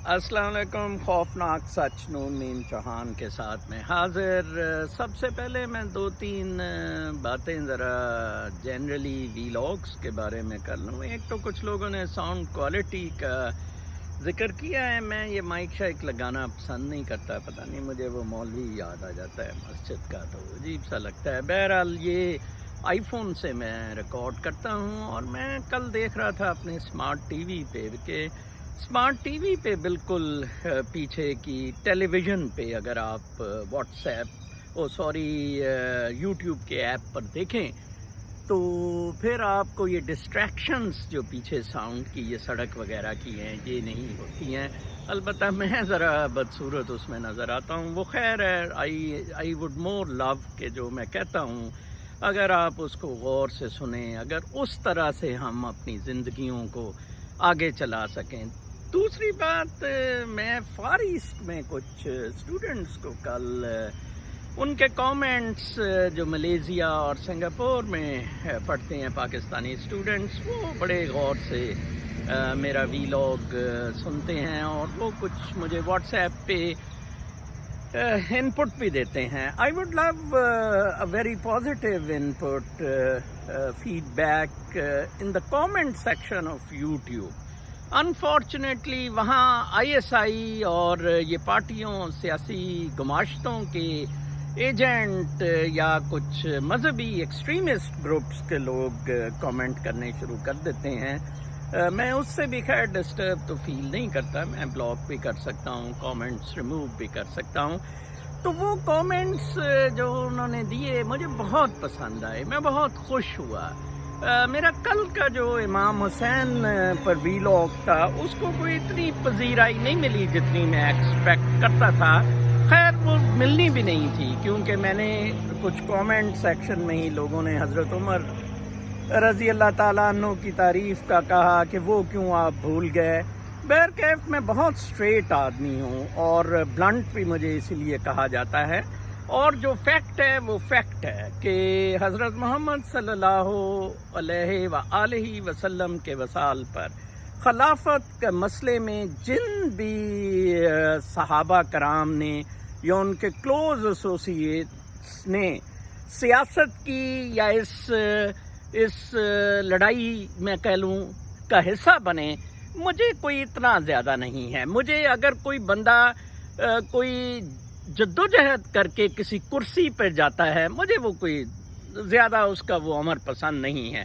السلام علیکم. خوفناک سچ نون نیم چوہان کے ساتھ میں حاضر. سب سے پہلے میں دو تین باتیں ذرا جنرلی ویلاگس کے بارے میں کر لوں. ایک تو کچھ لوگوں نے ساؤنڈ کوالٹی کا ذکر کیا ہے. میں یہ مائک شائک لگانا پسند نہیں کرتا. پتہ نہیں مجھے وہ مولوی یاد آ جاتا ہے مسجد کا, تو عجیب سا لگتا ہے. بہرحال یہ آئی فون سے میں ریکارڈ کرتا ہوں. اور میں کل دیکھ رہا تھا اپنے اسمارٹ ٹی وی پہ کہ اسمارٹ ٹی وی پہ بالکل پیچھے کی ٹیلی ویژن پہ اگر آپ واٹس ایپ یوٹیوب کے ایپ پر دیکھیں تو پھر آپ کو یہ ڈسٹریکشنز جو پیچھے ساؤنڈ کی یہ سڑک وغیرہ کی ہیں یہ نہیں ہوتی ہیں. البتہ میں ذرا بدصورت اس میں نظر آتا ہوں. وہ خیر ہے, آئی وڈ مور لو کہ جو میں کہتا ہوں اگر آپ اس کو غور سے سنیں, اگر اس طرح سے ہم اپنی زندگیوں کو آگے چلا سکیں. دوسری بات, میں فار ایسٹ میں کچھ اسٹوڈنٹس کو کل ان کے کامنٹس جو ملیزیا اور سنگاپور میں پڑھتے ہیں پاکستانی اسٹوڈنٹس, وہ بڑے غور سے میرا ویلاگ سنتے ہیں اور وہ کچھ مجھے واٹس ایپ پہ ان پٹ بھی دیتے ہیں. I would love a very positive input feedback in the comment section of YouTube. Unfortunately وہاں آئی ایس آئی اور یہ پارٹیوں سیاسی گماشتوں کے ایجنٹ یا کچھ مذہبی ایکسٹریمسٹ گروپس کے لوگ کامنٹ کرنے شروع کر دیتے ہیں. میں اس سے بھی خیر ڈسٹرب تو فیل نہیں کرتا. میں بلاک بھی کر سکتا ہوں, کامنٹس ریموو بھی کر سکتا ہوں. تو وہ کامنٹس جو انہوں نے دیے مجھے بہت پسند آئے, میں بہت خوش ہوا. میرا کل کا جو امام حسین پر ویلاگ تھا اس کو کوئی اتنی پذیرائی نہیں ملی جتنی میں ایکسپیکٹ کرتا تھا. خیر وہ ملنی بھی نہیں تھی کیونکہ میں نے کچھ کامنٹ سیکشن میں ہی لوگوں نے حضرت عمر رضی اللہ تعالیٰ عنہ کی تعریف کا کہا کہ وہ کیوں آپ بھول گئے. بہرکیف میں بہت اسٹریٹ آدمی ہوں اور بلنٹ بھی مجھے اسی لیے کہا جاتا ہے. اور جو فیکٹ ہے وہ فیکٹ ہے کہ حضرت محمد صلی اللہ علیہ وآلہ وسلم کے وصال پر خلافت کے مسئلے میں جن بھی صحابہ کرام نے یا ان کے کلوز ایسوسیٹس نے سیاست کی یا اس لڑائی میں کہہ لوں کا حصہ بنے, مجھے کوئی اتنا زیادہ نہیں ہے. مجھے اگر کوئی بندہ کوئی جدوجہد کر کے کسی کرسی پہ جاتا ہے, مجھے وہ کوئی زیادہ اس کا وہ عمر پسند نہیں ہے.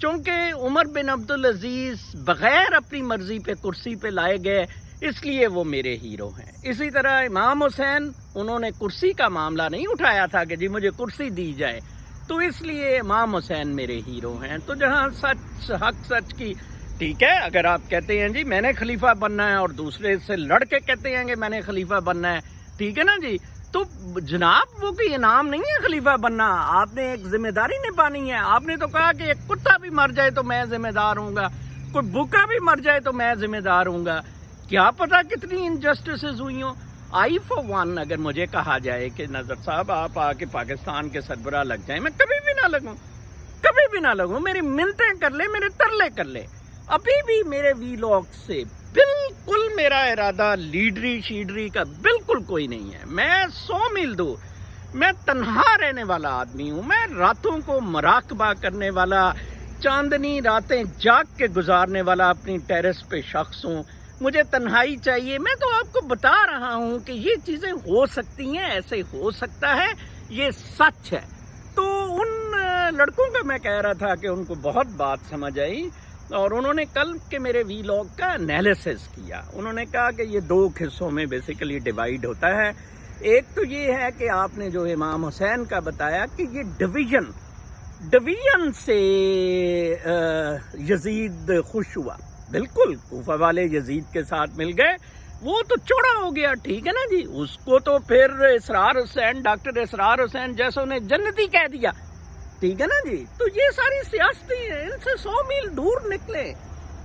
چونکہ عمر بن عبدالعزیز بغیر اپنی مرضی پہ کرسی پہ لائے گئے, اس لیے وہ میرے ہیرو ہیں. اسی طرح امام حسین, انہوں نے کرسی کا معاملہ نہیں اٹھایا تھا کہ جی مجھے کرسی دی جائے, تو اس لیے امام حسین میرے ہیرو ہیں. تو جہاں سچ حق سچ کی, ٹھیک ہے, اگر آپ کہتے ہیں جی میں نے خلیفہ بننا ہے اور دوسرے سے لڑ کے کہتے ہیں کہ میں نے خلیفہ بننا ہے, ٹھیک ہے نا جی, تو جناب وہ کوئی انعام نہیں ہے خلیفہ بننا. آپ نے ایک ذمہ داری نبھانی ہے. آپ نے تو کہا کہ ایک کتا بھی مر جائے تو میں ذمہ دار ہوں گا, کوئی بھوکا بھی مر جائے تو میں ذمہ دار ہوں گا. کیا پتا کتنی انجسٹسز ہوئی ہوں. آئی فور ون اگر مجھے کہا جائے کہ نظر صاحب آپ آ کے پاکستان کے سربراہ لگ جائیں, میں کبھی بھی نہ لگوں, کبھی بھی نہ لگوں. میری منتیں کر لے, میرے ترلے کر لے. ابھی بھی میرے ویلاگ سے بالکل میرا ارادہ لیڈری شیڈری کا بالکل کوئی نہیں ہے. میں 100 میل دور, میں تنہا رہنے والا آدمی ہوں. میں راتوں کو مراقبہ کرنے والا, چاندنی راتیں جاگ کے گزارنے والا اپنی ٹیرس پہ شخص ہوں. مجھے تنہائی چاہیے. میں تو آپ کو بتا رہا ہوں کہ یہ چیزیں ہو سکتی ہیں, ایسے ہو سکتا ہے, یہ سچ ہے. تو ان لڑکوں کا میں کہہ رہا تھا کہ ان کو بہت بات سمجھ آئی اور انہوں نے کل کے میرے ویلاگ کا انالیسس کیا. انہوں نے کہا کہ یہ 2 حصوں میں بیسیکلی ڈیوائیڈ ہوتا ہے. ایک تو یہ ہے کہ آپ نے جو امام حسین کا بتایا کہ یہ ڈویژن سے یزید خوش ہوا. بالکل, کوفہ والے یزید کے ساتھ مل گئے, وہ تو چوڑا ہو گیا, ٹھیک ہے نا جی. اس کو تو پھر اسرار حسین, ڈاکٹر اسرار حسین جیسوں نے جنتی کہہ دیا, ٹھیک ہے نا جی. تو یہ ساری سیاستی ہیں, ان سے 100 میل دور نکلے,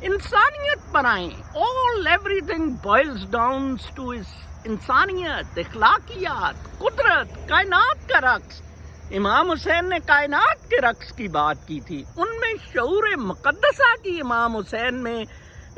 انسانیت پر آئیں. Everything boils down to انسانیت, اخلاقیات, قدرت, کائنات کا رقص. امام حسین نے کائنات کے رقص کی بات کی تھی. ان میں شعور مقدسہ کی امام حسین میں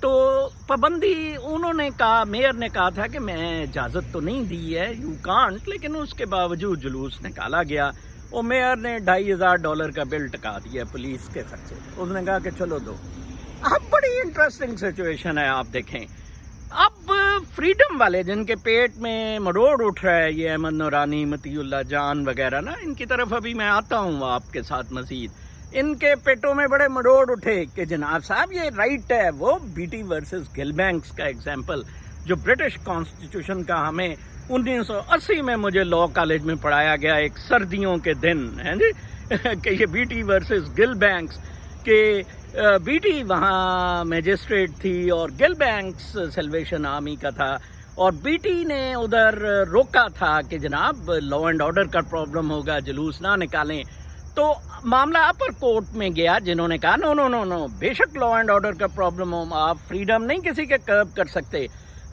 تو پابندی انہوں نے کہا، میئر نے کہا تھا کہ میں اجازت تو نہیں دی ہے، یو کانٹ، لیکن اس کے باوجود جلوس نکالا گیا اور میئر نے $2,500 کا بل ٹکا دیا پولیس کے خرچے، اس نے کہا کہ چلو دو۔ اب بڑی انٹرسٹنگ سچویشن ہے، آپ دیکھیں اب فریڈم والے جن کے پیٹ میں مروڑ اٹھ رہا ہے، یہ احمد نورانی، مطیع اللہ جان وغیرہ نا، ان کی طرف ابھی میں آتا ہوں آپ کے ساتھ مزید، ان کے پیٹوں میں بڑے مروڑ اٹھے کہ جناب صاحب یہ رائٹ ہے، وہ بیٹی ورسز گل بینکس کا ایگزامپل جو برٹش کانسٹیٹیوشن کا ہمیں 1980 میں مجھے لاء کالج میں پڑھایا گیا، ایک سردیوں کے دن ہے جی کہ یہ بیٹی ورسز گل بینکس، کہ بیٹی وہاں میجسٹریٹ تھی اور گل بینکس سیلویشن آرمی کا تھا، اور بیٹی نے ادھر روکا تھا کہ جناب لا اینڈ آرڈر کا پرابلم ہوگا، جلوس نہ نکالیں۔ تو معاملہ اپر کورٹ میں گیا، جنہوں نے کہا نو نو نو نو، بے شک لا اینڈ آرڈر کا پرابلم ہو، آپ فریڈم نہیں کسی کے کرب کر سکتے۔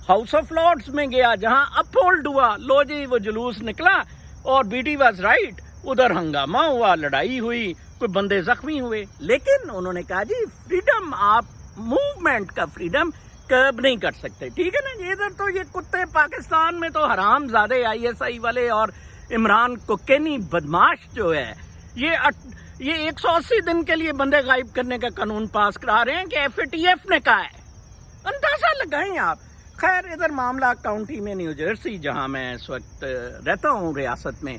ہاؤس آف لارڈز میں گیا جہاں اپ ہولڈ ہوا، لو جی وہ جلوس نکلا اور بیٹی واز رائٹ، ادھر ہنگامہ ہوا، لڑائی ہوئی، کوئی بندے زخمی ہوئے، لیکن انہوں نے کہا جی فریڈم، آپ موومنٹ کا فریڈم کرب نہیں کر سکتے، ٹھیک ہے نا جی۔ ادھر تو یہ کتے پاکستان میں تو حرام زادے ISI والے اور عمران کوکینی بدماش جو ہے، یہ 180 دن کے لیے بندے غائب کرنے کا قانون پاس کرا رہے ہیں کہ FATF نے کہا ہے، اندازہ لگائیں آپ۔ خیر ادھر معاملہ کاؤنٹی میں نیو جرسی جہاں میں اس وقت رہتا ہوں ریاست میں،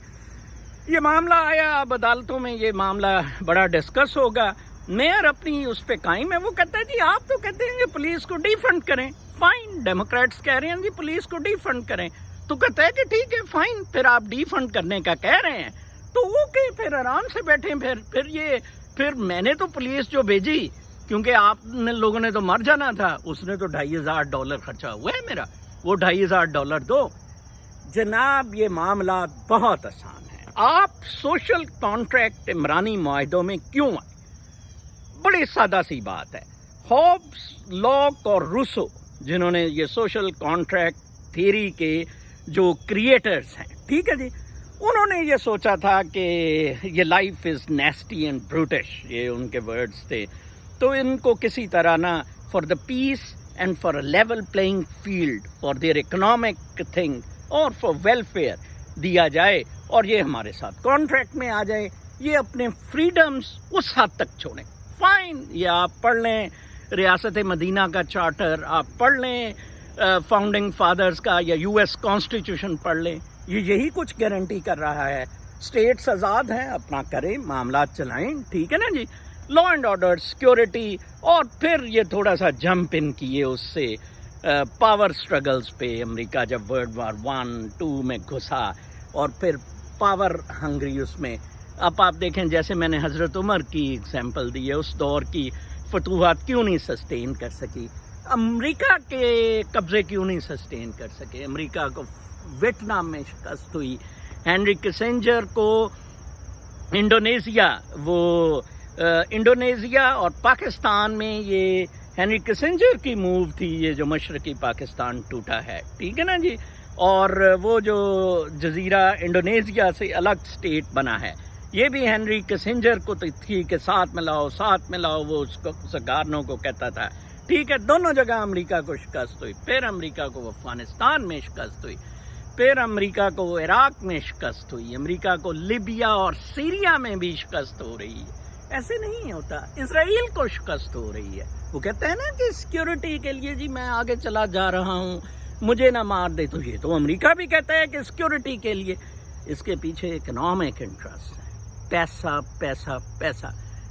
یہ معاملہ آیا، اب عدالتوں میں یہ معاملہ بڑا ڈسکس ہوگا۔ میئر اپنی اس پہ قائم ہے، وہ کہتا ہے جی آپ تو کہتے ہیں کہ پولیس کو ڈی فنڈ کریں، فائن، ڈیموکریٹس کہہ رہے ہیں جی پولیس کو ڈی فنڈ کریں، تو کہتا ہے کہ ٹھیک ہے فائن، پھر آپ ڈی فنڈ کرنے کا کہہ رہے ہیں تو اوکے، پھر آرام سے بیٹھیں، پھر میں نے تو پولیس جو بھیجی، کیونکہ آپ نے لوگوں نے تو مر جانا تھا، اس نے تو $2,500 خرچہ ہوا ہے میرا، وہ $2,500 دو۔ جناب یہ معاملہ بہت آسان ہے، آپ سوشل کانٹریکٹ عمرانی معاہدوں میں کیوں آئے؟ بڑی سادہ سی بات ہے، ہوبز، لاک اور روسو جنہوں نے یہ سوشل کانٹریکٹ تھیوری کے جو کریٹرز ہیں، ٹھیک ہے جی، انہوں نے یہ سوچا تھا کہ یہ لائف از نیسٹی اینڈ بروٹش، یہ ان کے ورڈز تھے، تو ان کو کسی طرح نا for the peace and for a level playing field, for their economic thing اور فار ویلفیئر دیا جائے، اور یہ ہمارے ساتھ کانٹریکٹ میں آ جائے، یہ اپنے فریڈمز اس حد تک چھوڑیں۔ فائن، یہ آپ پڑھ لیں ریاست مدینہ کا چارٹر، آپ پڑھ لیں فاؤنڈنگ فادرز کا یا US کانسٹیٹیوشن پڑھ لیں، یہ یہی کچھ گارنٹی کر رہا ہے، اسٹیٹس آزاد ہیں، اپنا کریں، معاملات چلائیں، ٹھیک ہے نا جی، لا اینڈ آرڈر، سیکورٹی، اور پھر یہ تھوڑا سا جمپ ان کیے اس سے پاور سٹرگلز پہ، امریکہ جب World War I, II میں گھسا اور پھر پاور ہنگری اس میں، اب آپ دیکھیں جیسے میں نے حضرت عمر کی اگزامپل دی ہے، اس دور کی فتوحات کیوں نہیں سسٹین کر سکی، امریکہ کے قبضے کیوں نہیں سسٹین کر سکے، امریکہ کو ویتنام میں شکست ہوئی، ہینری کسنجر کو انڈونیزیا اور پاکستان میں یہ ہینری کسنجر کی موو تھی، یہ جو مشرقی پاکستان ٹوٹا ہے، ٹھیک ہے نا جی، اور وہ جو جزیرہ انڈونیزیا سے الگ سٹیٹ بنا ہے، یہ بھی ہینری کسنجر کو تھی کہ ساتھ میں لاؤ، وہ اس کو سگارنوں کو کہتا تھا، ٹھیک ہے، دونوں جگہ امریکہ کو شکست ہوئی، پھر امریکہ کو افغانستان میں شکست ہوئی، پھر امریکہ کو عراق میں شکست ہوئی، امریکہ کو لیبیا اور سیریا میں بھی شکست ہو رہی ہے، ایسے نہیں ہوتا، اسرائیل کو شکست ہو رہی ہے، وہ کہتے ہیں نا کہ سیکیورٹی کے لیے جی میں آگے چلا جا رہا ہوں، مجھے نہ مار دے، تو یہ تو امریکہ بھی کہتا ہے کہ سیکیورٹی کے لیے، اس کے پیچھے اکنامک انٹرسٹ ہے، پیسہ پیسہ پیسہ،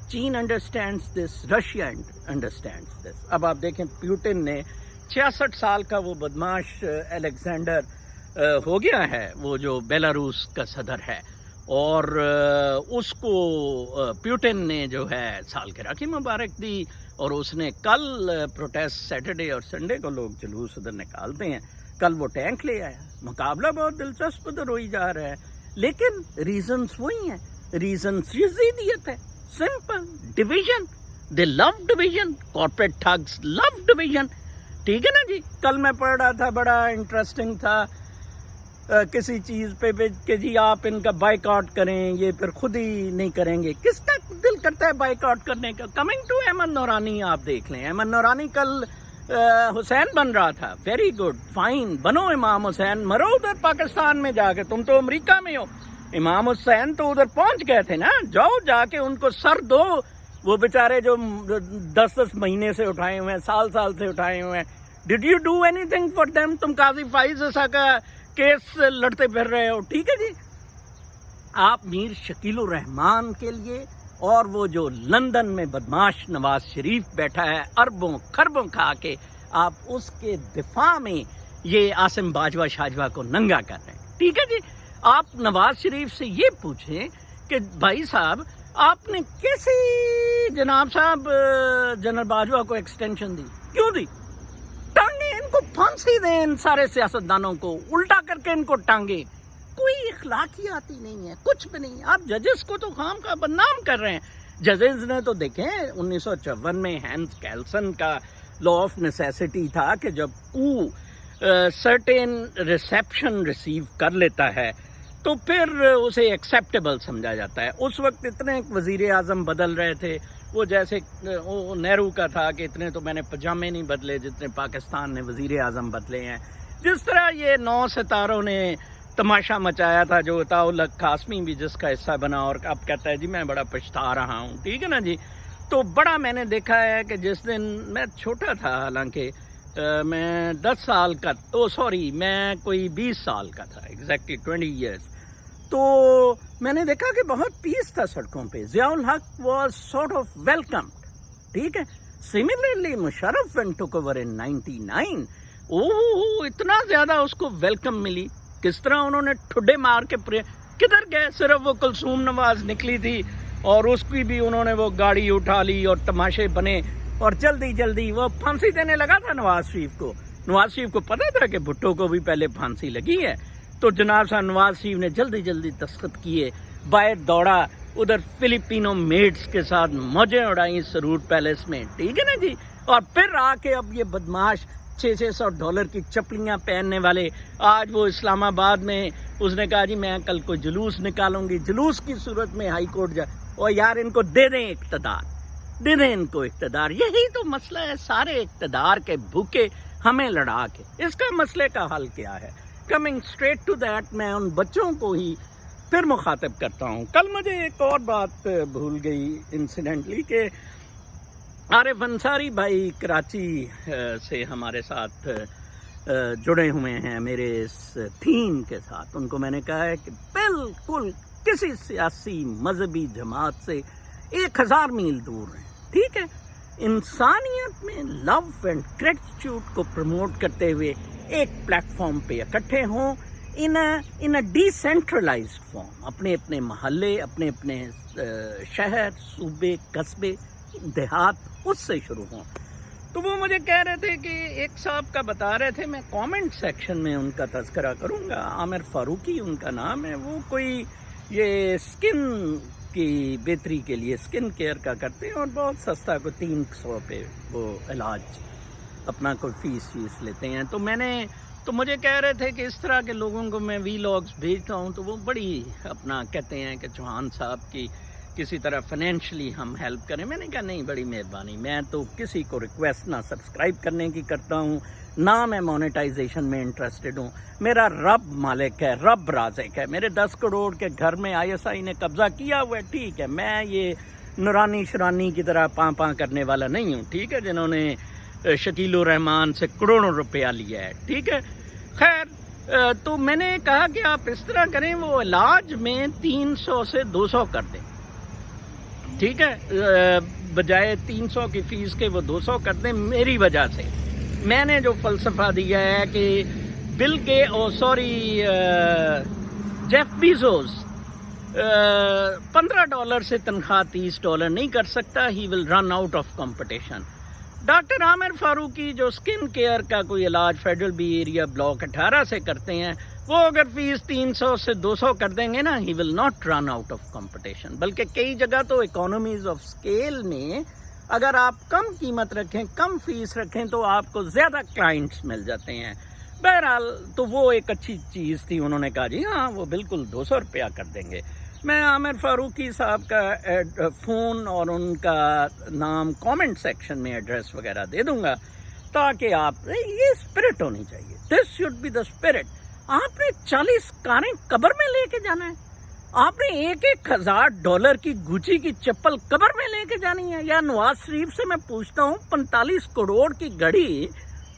چین انڈرسٹینڈز دس، رشیا انڈرسٹینڈز دس۔ اب آپ دیکھیں پیوٹن نے 66 سال کا وہ بدماش الیگزینڈر ہو گیا ہے، وہ جو بیلاروس کا صدر ہے، اور اس کو پیوٹن نے جو ہے سالگرہ کی مبارک دی، اور اس نے کل پروٹیسٹ سیٹرڈے اور سنڈے کو لوگ جلوس ادھر نکالتے ہیں، کل وہ ٹینک لے آیا، مقابلہ بہت دلچسپ ادھر ہوئی جا رہا ہے، لیکن ریزنز وہی ہیں، ریزنز یزیدیت ہے، سمپل ڈویژن، دے لو ڈویژن، کارپوریٹ ٹھگس لو ڈویژن، ٹھیک ہے نا جی۔ کل میں پڑھ رہا تھا، بڑا انٹرسٹنگ تھا، کسی چیز پہ کہ جی آپ ان کا بائیکاٹ کریں، یہ پھر خود ہی نہیں کریں گے، کس کا دل کرتا ہے بائیکاٹ کرنے کا؟ کمنگ ٹو احمد نورانی، آپ دیکھ لیں، احمد نورانی کل حسین بن رہا تھا. ویری گڈ, فائن, بنو امام حسین, مرو ادھر پاکستان میں جا کے, تم تو امریکہ میں ہو. امام حسین تو ادھر پہنچ گئے تھے نا, جاؤ جا کے ان کو سر دو. وہ بیچارے جو 10 مہینے سے اٹھائے ہوئے ہیں, سال سے اٹھائے ہوئے ہیں. Did you do any thing for them? تم قاضی فائز عیسیٰ کا کیس لڑتے پھر رہے ہو. ٹھیک ہے جی, آپ میر شکیل الرحمان کے لیے اور وہ جو لندن میں بدماش نواز شریف بیٹھا ہے اربوں خربوں کھا کے, آپ اس کے دفاع میں یہ عاصم باجوہ شاجوہ کو ننگا کر رہے ہیں. ٹھیک ہے جی, آپ نواز شریف سے یہ پوچھیں کہ بھائی صاحب آپ نے کیسے جناب صاحب جنرل باجوہ کو ایکسٹینشن دی, کیوں دی؟ ٹانگیں ان کو, پھانسی دیں ان سارے سیاستدانوں کو, الٹا کر کے ان کو ٹانگیں. کوئی اخلاقیات ہی نہیں ہے, کچھ بھی نہیں. آپ ججز کو تو خام کا بدنام کر رہے ہیں. ججز نے تو دیکھیں 1954 میں ہینس کیلسن کا لا آف نیسیسٹی تھا کہ جب سرٹین ریسیپشن ریسیو کر لیتا ہے تو پھر اسے ایکسیپٹیبل سمجھا جاتا ہے. اس وقت اتنے وزیر اعظم بدل رہے تھے, وہ جیسے نہرو کا تھا کہ اتنے تو میں نے پجامے نہیں بدلے جتنے پاکستان نے وزیر اعظم بدلے ہیں. جس طرح یہ 9 ستاروں نے تماشا مچایا تھا, جو عطاء الحق قاسمی بھی جس کا حصہ بنا اور اب کہتا ہے جی میں بڑا پچھتا رہا ہوں. ٹھیک ہے نا جی, تو بڑا میں نے دیکھا ہے کہ جس دن میں چھوٹا تھا, حالانکہ میں 10 سال کا, میں کوئی 20 سال کا تھا, ایگزیکٹلی 20 ایئرس. تو میں نے دیکھا کہ بہت پیس تھا سڑکوں پہ. ضیاء الحق واز سارٹ آف ویلکم. ٹھیک ہے, similarly Musharraf when took over in 99, اتنا زیادہ اس کو ویلکم ملی. کس طرح انہوں نے ٹھڈے مار کے کدھر گئے, صرف وہ کلثوم نواز نکلی تھی اور اس کی بھی انہوں نے وہ گاڑی اٹھا لی اور تماشے بنے, اور جلدی وہ پھانسی دینے لگا تھا نواز شریف کو. نواز شریف کو پتا تھا کہ بھٹو کو بھی پہلے پھانسی لگی ہے, تو جناب صاحب نواز شریف نے جلدی دستخط کیے, باہر دوڑا, ادھر فلپینو میڈس کے ساتھ موجیں اڑائیں سرور پیلس میں. ٹھیک ہے نا جی, اور پھر آ کے اب یہ بدماش $600 کی چپلیاں پہننے والے, آج وہ اسلام آباد میں اس نے کہا جی میں کل کو جلوس نکالوں گی, جلوس کی صورت میں ہائی کورٹ جا. اور یار ان کو دے دیں اقتدار, دے دیں ان کو اقتدار. یہی تو مسئلہ ہے, سارے اقتدار کے بھوکے ہمیں لڑا کے. اس کا مسئلے کا حل کیا ہے؟ کمنگ اسٹریٹ ٹو دیٹ, میں ان بچوں کو ہی پھر مخاطب کرتا ہوں. کل مجھے ایک اور بات بھول گئی انسیڈنٹلی کہ عارف انصاری بھائی کراچی سے ہمارے ساتھ جڑے ہوئے ہیں میرے اس تھیم کے ساتھ. ان کو میں نے کہا ہے کہ بالکل کسی سیاسی مذہبی جماعت سے 1000 میل دور ہیں. ٹھیک ہے, انسانیت میں لو اینڈ گریٹیٹیوڈ کو پروموٹ کرتے ہوئے ایک پلیٹ فارم پہ اکٹھے ہوں ان اے ڈیسینٹرلائزڈ فارم. اپنے اپنے محلے, اپنے اپنے شہر, صوبے, قصبے, دیہات, اس سے شروع ہوں. تو وہ مجھے کہہ رہے تھے کہ ایک صاحب کا بتا رہے تھے, میں کامنٹ سیکشن میں ان کا تذکرہ کروں گا, عامر فاروقی ان کا نام ہے. وہ کوئی یہ اسکن کی بہتری کے لیے اسکن کیئر کا کرتے ہیں اور بہت سستا, کو 300 پہ وہ علاج اپنا کوئی فیس لیتے ہیں. تو مجھے کہہ رہے تھے کہ اس طرح کے لوگوں کو میں وی لاگز بھیجتا ہوں تو وہ بڑی اپنا کہتے ہیں کہ چوہان صاحب کی کسی طرح فائنینشلی ہم ہیلپ کریں. میں نے کہا نہیں, بڑی مہربانی, میں تو کسی کو ریکویسٹ نہ سبسکرائب کرنے کی کرتا ہوں, نہ میں مونیٹائزیشن میں انٹرسٹڈ ہوں. میرا رب مالک ہے, رب رازق ہے. میرے 10 کروڑ کے گھر میں ISI نے قبضہ کیا ہوا ہے. ٹھیک ہے, میں یہ نورانی شرانی کی طرح پاں کرنے والا نہیں ہوں. ٹھیک ہے, جنہوں نے شکیل الرحمان سے کروڑوں روپیہ لیا ہے. ٹھیک ہے, خیر. تو میں نے کہا کہ آپ اس طرح کریں, وہ علاج میں 300 سے 200 کر دیں. ٹھیک ہے, بجائے 300 کی فیس کے وہ 200 کر دیں. میری وجہ سے میں نے جو فلسفہ دیا ہے کہ جیف بیزوس $15 سے تنخواہ $30 نہیں کر سکتا. He will run out of competition. Doctor Aamir Farooqui جو اسکن کیئر کا کوئی علاج فیڈرل بی ایریا بلاک 18 سے کرتے ہیں, وہ اگر فیس 300 سے 200 کر دیں گے نا, he will not run out of competition. بلکہ کئی جگہ تو اکانومیز آف اسکیل میں اگر آپ کم قیمت رکھیں, کم فیس رکھیں, تو آپ کو زیادہ کلائنٹس مل جاتے ہیں. بہرحال تو وہ ایک اچھی چیز تھی. انہوں نے کہا جی ہاں وہ بالکل $200 کر دیں گے. میں عامر فاروقی صاحب کا فون اور ان کا نام کامنٹ سیکشن میں ایڈریس وغیرہ دے دوں گا. تاکہ آپ یہ اسپرٹ ہونی چاہیے. This should be the spirit. آپ نے 40 کاریں قبر میں لے کے جانا ہے. آپ نے $1,000 کی گوچی کی چپل قبر میں لے کے جانی ہے. یا نواز شریف سے میں پوچھتا ہوں 45 کروڑ کی گھڑی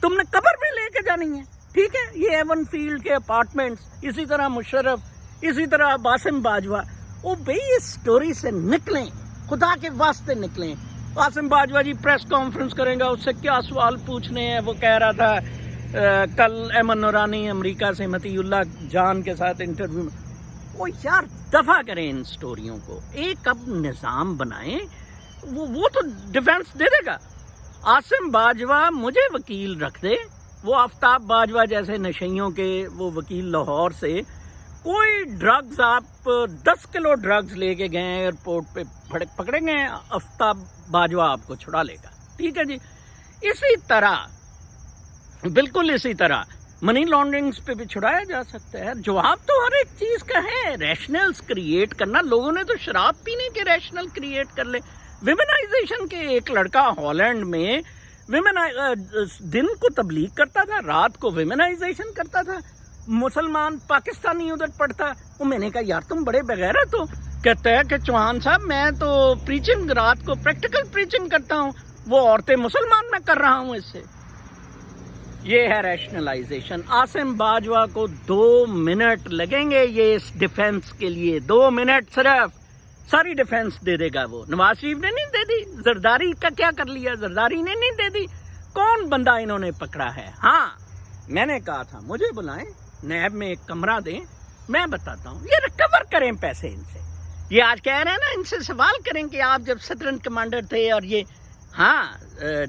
تم نے قبر میں لے کے جانی ہے. ٹھیک ہے, یہ ایون فیلڈ کے اپارٹمنٹس, اسی طرح مشرف, اسی طرح عاصم باجوہ. او بھئی اس سٹوری سے نکلیں, خدا کے واسطے نکلیں. عاصم باجوہ جی پریس کانفرنس کریں گا, اس سے کیا سوال پوچھنے ہیں. وہ کہہ رہا تھا کل ایمن نورانی امریکہ سے مطیع اللہ جان کے ساتھ انٹرویو میں. وہ یار دفع کریں ان سٹوریوں کو, ایک اب نظام بنائیں. وہ تو ڈیفینس دے دے گا. عاصم باجوہ مجھے وکیل رکھ دے, وہ آفتاب باجوہ جیسے نشیوں کے وہ وکیل لاہور سے. کوئی ڈرگز, آپ 10 کلو ڈرگز لے کے گئے ایئرپورٹ پہ پکڑے گئے, آفتاب باجوہ آپ کو چھڑا لے گا. ٹھیک ہے جی. اسی طرح, بالکل اسی طرح منی لانڈرنگز پہ بھی چھڑایا جا سکتا ہے. جواب تو ہر ایک چیز کا ہے, ریشنلز کریٹ کرنا. لوگوں نے تو شراب پینے کے ریشنل کریٹ کر لے. ویمنائزیشن کے, ایک لڑکا ہالینڈ میں دن کو تبلیغ کرتا تھا, رات کو ویمنائزیشن کرتا تھا. مسلمان پاکستانی ادھر پڑھتا. وہ میں نے کہا یار تم بڑے بغیرت ہو. کہتا ہے کہ چوہان صاحب میں تو پریچنگ رات کو پریکٹیکل پریچنگ کرتا ہوں, وہ عورتیں مسلمان میں کر رہا ہوں اس سے. یہ ہے ریشنلائزیشن. عاصم باجوہ کو 2 منٹ لگیں گے یہ اس ڈیفینس کے لیے, 2 منٹ صرف. ساری ڈیفینس دے دے گا وہ. نواز شریف نے نہیں دے دی. زرداری کا کیا کر لیا, زرداری نے نہیں دے دی. کون بندہ انہوں نے پکڑا ہے. ہاں میں نے کہا تھا مجھے بلائیں, نیب میں ایک کمرہ دیں, میں بتاتا ہوں. یہ ریکور کریں پیسے ان سے. یہ آج کہہ رہے ہیں نا, ان سے سوال کریں کہ آپ جب سدرن کمانڈر تھے اور یہ. ہاں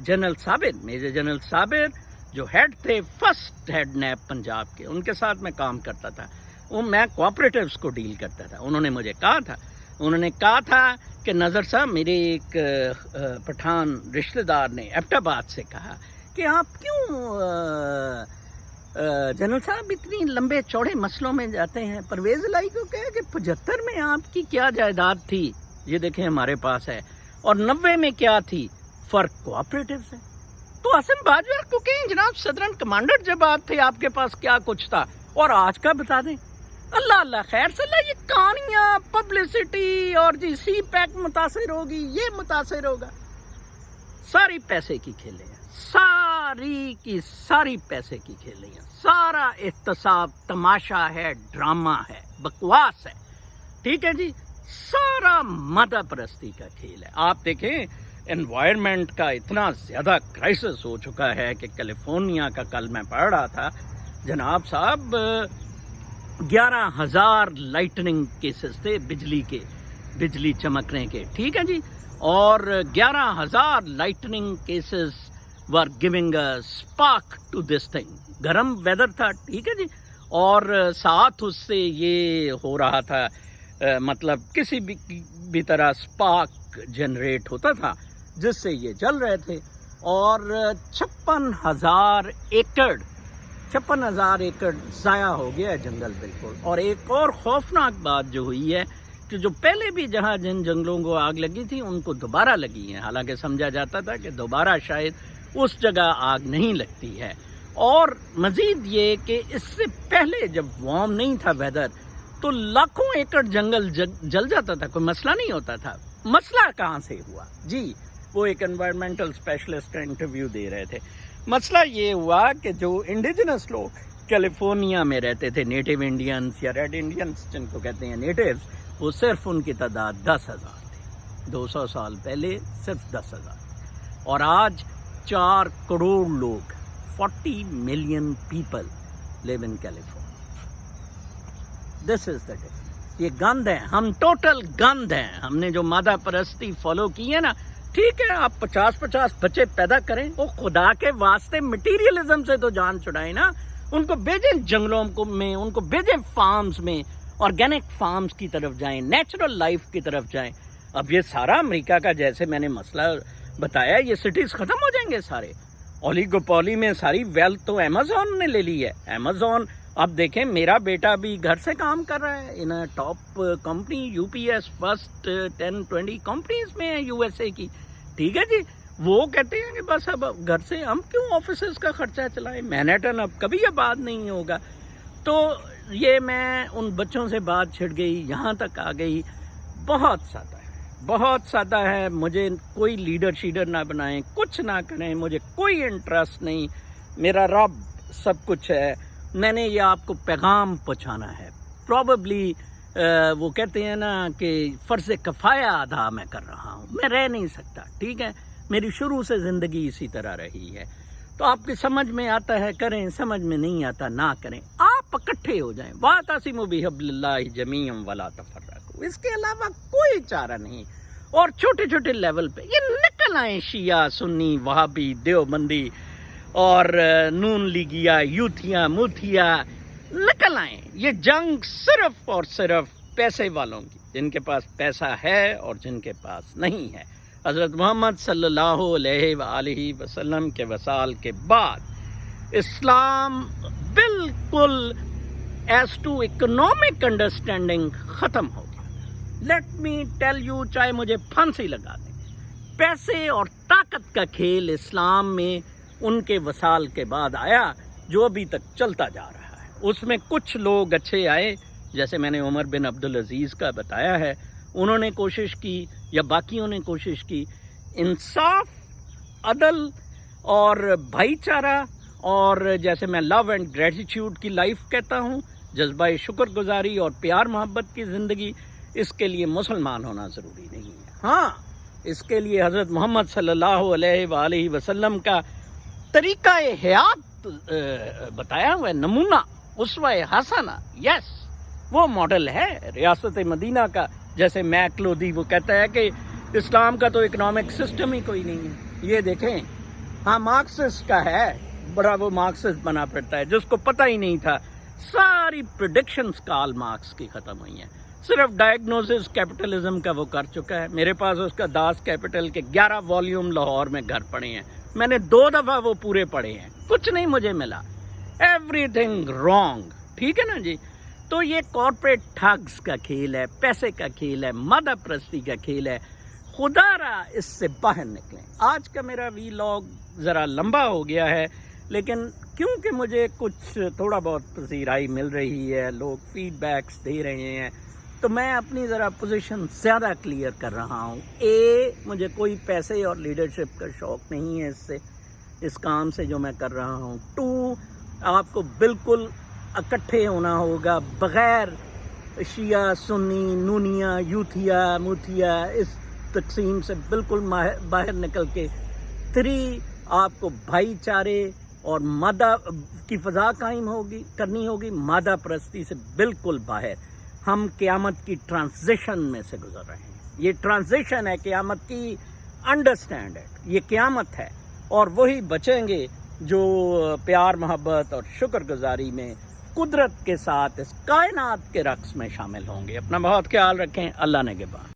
جنرل صابر, میجر جنرل صابر جو ہیڈ تھے, فرسٹ ہیڈ نیب پنجاب کے, ان کے ساتھ میں کام کرتا تھا. وہ میں کوآپریٹیوز کو ڈیل کرتا تھا. انہوں نے کہا تھا کہ نظر صاحب, میرے ایک پٹھان رشتہ دار نے ایبٹ آباد سے کہا کہ آپ کیوں جنرل صاحب اتنی لمبے چوڑے مسئلوں میں جاتے ہیں. پرویز الہی کو کہا کہ 75 میں آپ کی کیا جائیداد تھی, یہ دیکھیں ہمارے پاس ہے, اور 90 میں کیا تھی, فرق کوآپریٹیو سے. تو عاصم باجوہ کو کہیں جناب صدرن کمانڈر جب آپ تھے آپ کے پاس کیا کچھ تھا, اور آج کا بتا دیں. اللہ اللہ خیر صلی اللہ, یہ کہانیاں پبلسٹی اور جی سی پیک متاثر ہوگی, یہ متاثر ہوگا. ساری پیسے کی کھیلیں ہیں, ساری کی ساری پیسے کی کھیلیں ہیں. سارا احتساب تماشا ہے, ڈرامہ ہے, بکواس ہے. ٹھیک ہے جی. سارا مادہ پرستی کا کھیل ہے. آپ دیکھیں انوائرمنٹ کا اتنا زیادہ کرائسس ہو چکا ہے کہ کیلیفورنیا کا کل میں پڑھ رہا تھا جناب صاحب, 11,000 لائٹننگ کیسز تھے بجلی چمکنے کے. ٹھیک ہے جی. اور 11,000 lightning cases were giving a spark to this thing. گرم ویدر تھا. ٹھیک ہے جی. اور ساتھ اس سے یہ ہو رہا تھا, مطلب کسی بھی طرح اسپارک جنریٹ ہوتا تھا جس سے یہ جل رہے تھے. اور 56,000 ایکڑ ضائع ہو گیا ہے جنگل بالکل. اور ایک اور خوفناک بات جو ہوئی ہے کہ جو پہلے بھی جہاں جن جنگلوں کو آگ لگی تھی ان کو دوبارہ لگی ہیں, حالانکہ سمجھا جاتا تھا کہ دوبارہ شاید اس جگہ آگ نہیں لگتی ہے. اور مزید یہ کہ اس سے پہلے جب وارم نہیں تھا ویدر تو لاکھوں ایکڑ جنگل جل جاتا تھا, کوئی مسئلہ نہیں ہوتا تھا. مسئلہ کہاں سے ہوا جی؟ وہ ایک انوائرمنٹل اسپیشلسٹ کا انٹرویو دے رہے تھے. مسئلہ یہ ہوا کہ جو انڈیجنس لوگ کیلیفورنیا میں رہتے تھے, نیٹو انڈینز یا ریڈ انڈینز جن کو کہتے ہیں نیٹیوز, وہ صرف ان کی تعداد 10,000 تھی. 200 سال پہلے صرف 10,000. اور آج 4 کروڑ لوگ, 40 million people live in California. This is the difference. یہ گند ہے, ہم ٹوٹل گند ہیں. ہم نے جو مادہ پرستی فالو کی ہے نا, ٹھیک ہے آپ 50 بچے پیدا کریں, وہ خدا کے واسطے مٹیریلزم سے تو جان چھڑائیں نا. ان کو بھیجیں جنگلوں میں, ان کو بھیجیں فارمز میں, آرگینک فارمز کی طرف جائیں, نیچرل لائف کی طرف جائیں. اب یہ سارا امریکہ کا جیسے میں نے مسئلہ بتایا, یہ سٹیز ختم ہو جائیں گے سارے. اولیگوپولی میں ساری ویلتھ تو امیزون نے لے لی ہے. امیزون, اب دیکھیں میرا بیٹا بھی گھر سے کام کر رہا ہے ان top company, UPS first 10-20 companies میں ہے USA کی. ٹھیک ہے جی. وہ کہتے ہیں کہ بس اب گھر سے ہم کیوں آفیسز کا خرچہ چلائیں، مینہٹن اب کبھی آباد نہیں ہوگا. تو یہ میں ان بچوں سے بات چھڑ گئی، یہاں تک آ گئی. بہت سادہ ہے، بہت سادہ ہے. مجھے کوئی لیڈر شیڈر نہ بنائیں، کچھ نہ کریں، مجھے کوئی انٹرسٹ نہیں. میرا رب سب کچھ ہے. میں نے یہ آپ کو پیغام پہنچانا ہے. پروبیبلی وہ کہتے ہیں نا کہ فرض کفایہ ادا میں کر رہا ہوں، میں رہ نہیں سکتا. ٹھیک ہے، میری شروع سے زندگی اسی طرح رہی ہے. تو آپ کی سمجھ میں آتا ہے کریں، سمجھ میں نہیں آتا نہ کریں. آپ اکٹھے ہو جائیں. واعتصموا بحبل اللہ جمیعا ولا تفرقوا. اس کے علاوہ کوئی چارہ نہیں. اور چھوٹے چھوٹے لیول پہ یہ نکل آئیں، شیعہ، سنی، وہابی، دیوبندی اور نون لیگیا، یوتھیا، موتھیا، نکل آئیں. یہ جنگ صرف اور صرف پیسے والوں کی، جن کے پاس پیسہ ہے اور جن کے پاس نہیں ہے. حضرت محمد صلی اللہ علیہ وآلہ وسلم کے وصال کے بعد اسلام بالکل ایز ٹو اکنامک انڈرسٹینڈنگ ختم ہو گیا. لیٹ می ٹیل یو، چاہے مجھے پھانسی لگا دیں، پیسے اور طاقت کا کھیل اسلام میں ان کے وصال کے بعد آیا، جو ابھی تک چلتا جا رہا ہے. اس میں کچھ لوگ اچھے آئے، جیسے میں نے عمر بن عبدالعزیز کا بتایا ہے، انہوں نے کوشش کی یا باقیوں نے کوشش کی. انصاف، عدل اور بھائی چارہ، اور جیسے میں لو اینڈ گریٹیٹیوڈ کی لائف کہتا ہوں، جذبہ شکر گزاری اور پیار محبت کی زندگی، اس کے لیے مسلمان ہونا ضروری نہیں ہے. ہاں، اس کے لیے حضرت محمد صلی اللہ علیہ وآلہ وسلم کا طریقہ حیات بتایا ہوا ہے، نمونہ، اسوہ حسنہ. یس، وہ ماڈل ہے ریاست مدینہ کا. جیسے میک لودھی وہ کہتا ہے کہ اسلام کا تو اکنامک سسٹم ہی کوئی نہیں ہے. یہ دیکھیں، ہاں مارکسسٹ کا ہے، بڑا وہ مارکسسٹ بنا پڑتا ہے جس کو پتہ ہی نہیں تھا. ساری پریڈکشنز کارل مارکس کی ختم ہوئی ہیں. صرف ڈائگنوسس کیپٹلزم کا وہ کر چکا ہے. میرے پاس اس کا داس کیپٹل کے 11 والیوم لاہور میں گھر پڑے ہیں. میں نے 2 دفعہ وہ پورے پڑھے ہیں. کچھ نہیں مجھے ملا. Every thing wrong. ٹھیک ہے نا جی. تو یہ کارپوریٹ ٹھگس کا کھیل ہے، پیسے کا کھیل ہے، مادہ پرستی کا کھیل ہے. خدا را اس سے باہر نکلیں. آج کا میرا ویلاگ ذرا لمبا ہو گیا ہے، لیکن کیونکہ مجھے کچھ تھوڑا بہت پذیرائی مل رہی ہے، لوگ فیڈ بیکس دے رہے ہیں، تو میں اپنی ذرا پوزیشن زیادہ کلیئر کر رہا ہوں. مجھے کوئی پیسے اور لیڈرشپ کا شوق نہیں ہے اس کام سے جو میں کر رہا ہوں. 2، آپ کو بالکل اکٹھے ہونا ہوگا، بغیر شیعہ، سنی، نونیا، یوتھیا، موتھیا، اس تقسیم سے بالکل باہر نکل کے. 3، آپ کو بھائی چارے اور مادہ کی فضا قائم کرنی ہوگی، مادہ پرستی سے بالکل باہر. ہم قیامت کی ٹرانزیشن میں سے گزر رہے ہیں. یہ ٹرانزیشن ہے قیامت کی، انڈرسٹینڈ اٹ. یہ قیامت ہے، اور وہی بچیں گے جو پیار محبت اور شکر گزاری میں قدرت کے ساتھ اس کائنات کے رقص میں شامل ہوں گے. اپنا بہت خیال رکھیں. اللہ نگہبان.